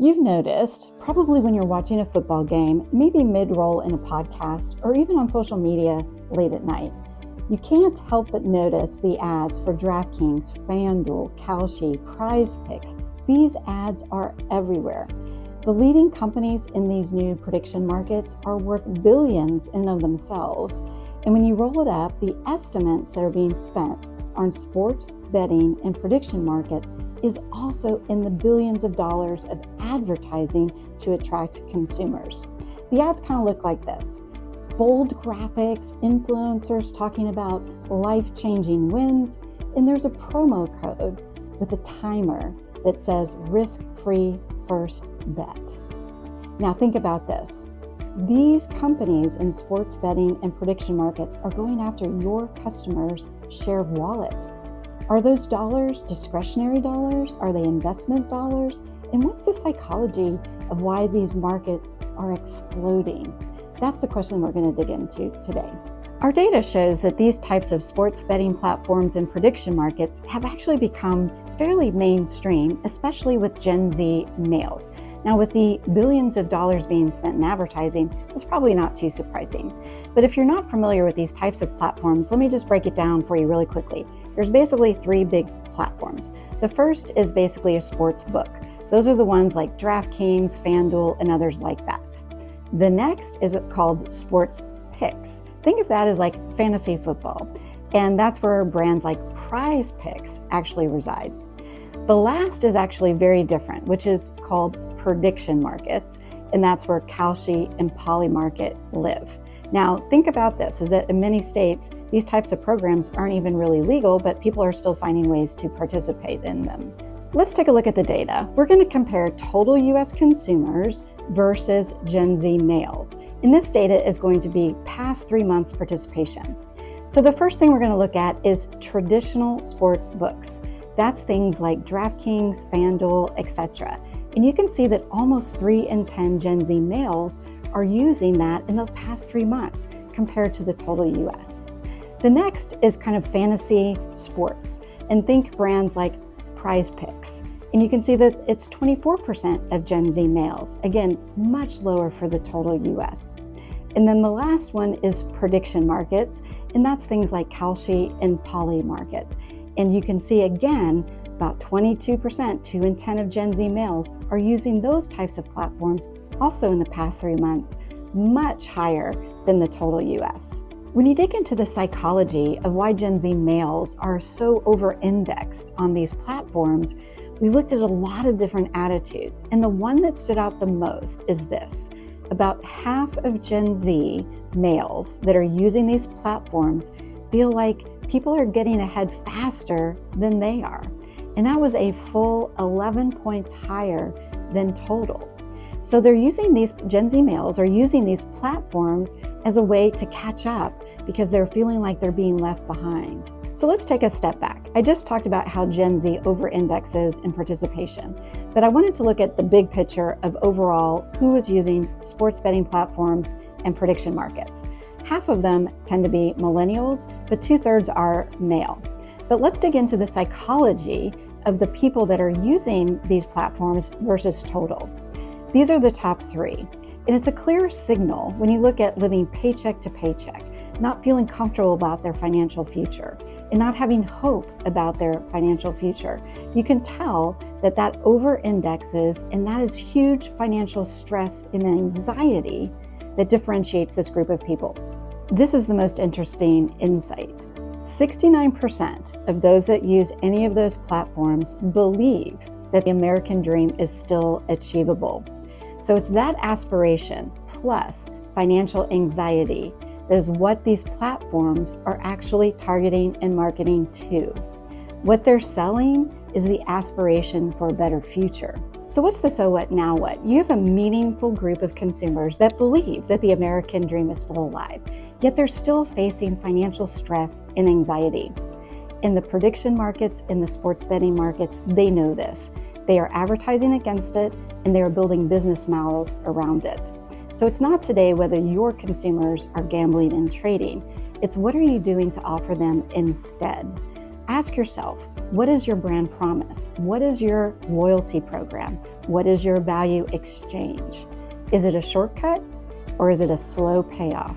You've noticed, probably when you're watching a football game, maybe mid-roll in a podcast, or even on social media late at night, you can't help but notice the ads for DraftKings, FanDuel, Kalshi, Prize Picks. These ads are everywhere. The leading companies in these new prediction markets are worth billions in and of themselves. And when you roll it up, the estimates that are being spent on sports betting and prediction market is also in the billions of dollars of advertising to attract consumers. The ads kind of look like this. Bold graphics, influencers talking about life-changing wins, and there's a promo code with a timer that says risk-free first bet. Now think about this. These companies in sports betting and prediction markets are going after your customers' share of wallet. Are those dollars discretionary dollars? Are they investment dollars? And what's the psychology of why these markets are exploding? That's the question we're going to dig into today. Our data shows that these types of sports betting platforms and prediction markets have actually become fairly mainstream, especially with Gen Z males. Now, with the billions of dollars being spent in advertising, it's probably not too surprising. But if you're not familiar with these types of platforms, let me just break it down for you really quickly. There's basically three big platforms. The first is basically a sports book. Those are the ones like DraftKings, FanDuel, and others like that. The next is called Sports Picks. Think of that as like fantasy football. And that's where brands like Prize Picks actually reside. The last is actually very different, which is called prediction markets. And that's where Kalshi and Polymarket live. Now, think about this, is that in many states, these types of programs aren't even really legal, but people are still finding ways to participate in them. Let's take a look at the data. We're going to compare total U.S. consumers versus Gen Z males. And this data is going to be past 3 months participation. So the first thing we're going to look at is traditional sports books. That's things like DraftKings, FanDuel, etc. And you can see that almost 3 in 10 Gen Z males are using that in the past 3 months compared to the total US. The next is kind of fantasy sports, and think brands like Prize Picks. And you can see that it's 24% of Gen Z males, again, much lower for the total US. And then the last one is prediction markets, and that's things like Kalshi and Polymarket. And you can see again, about 22%, 2 in 10 of Gen Z males are using those types of platforms also in the past 3 months, much higher than the total US. When you dig into the psychology of why Gen Z males are so over-indexed on these platforms, we looked at a lot of different attitudes. And the one that stood out the most is this. About half of Gen Z males that are using these platforms feel like people are getting ahead faster than they are. And that was a full 11 points higher than total. So they're using these, Gen Z males are using these platforms as a way to catch up because they're feeling like they're being left behind. So let's take a step back. I just talked about how Gen Z over-indexes in participation, but I wanted to look at the big picture of overall who is using sports betting platforms and prediction markets. Half of them tend to be millennials, but 2/3 are male. But let's dig into the psychology of the people that are using these platforms versus total. These are the top 3. And it's a clear signal when you look at living paycheck to paycheck, not feeling comfortable about their financial future, and not having hope about their financial future. You can tell that that over-indexes, and that is huge financial stress and anxiety that differentiates this group of people. This is the most interesting insight. 69% of those that use any of those platforms believe that the American dream is still achievable. So it's that aspiration plus financial anxiety that is what these platforms are actually targeting and marketing to. What they're selling is the aspiration for a better future. So what's the so what, now what? You have a meaningful group of consumers that believe that the American dream is still alive, yet they're still facing financial stress and anxiety. In the prediction markets, in the sports betting markets, they know this. They are advertising against it, and they are building business models around it. So it's not today whether your consumers are gambling and trading. It's what are you doing to offer them instead? Ask yourself, what is your brand promise? What is your loyalty program? What is your value exchange? Is it a shortcut or is it a slow payoff?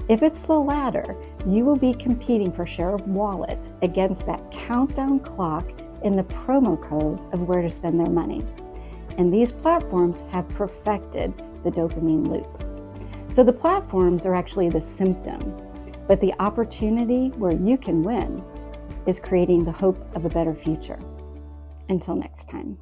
If it's the latter, you will be competing for share of wallet against that countdown clock in the promo code of where to spend their money. And these platforms have perfected the dopamine loop. So the platforms are actually the symptom, but the opportunity where you can win is creating the hope of a better future. Until next time.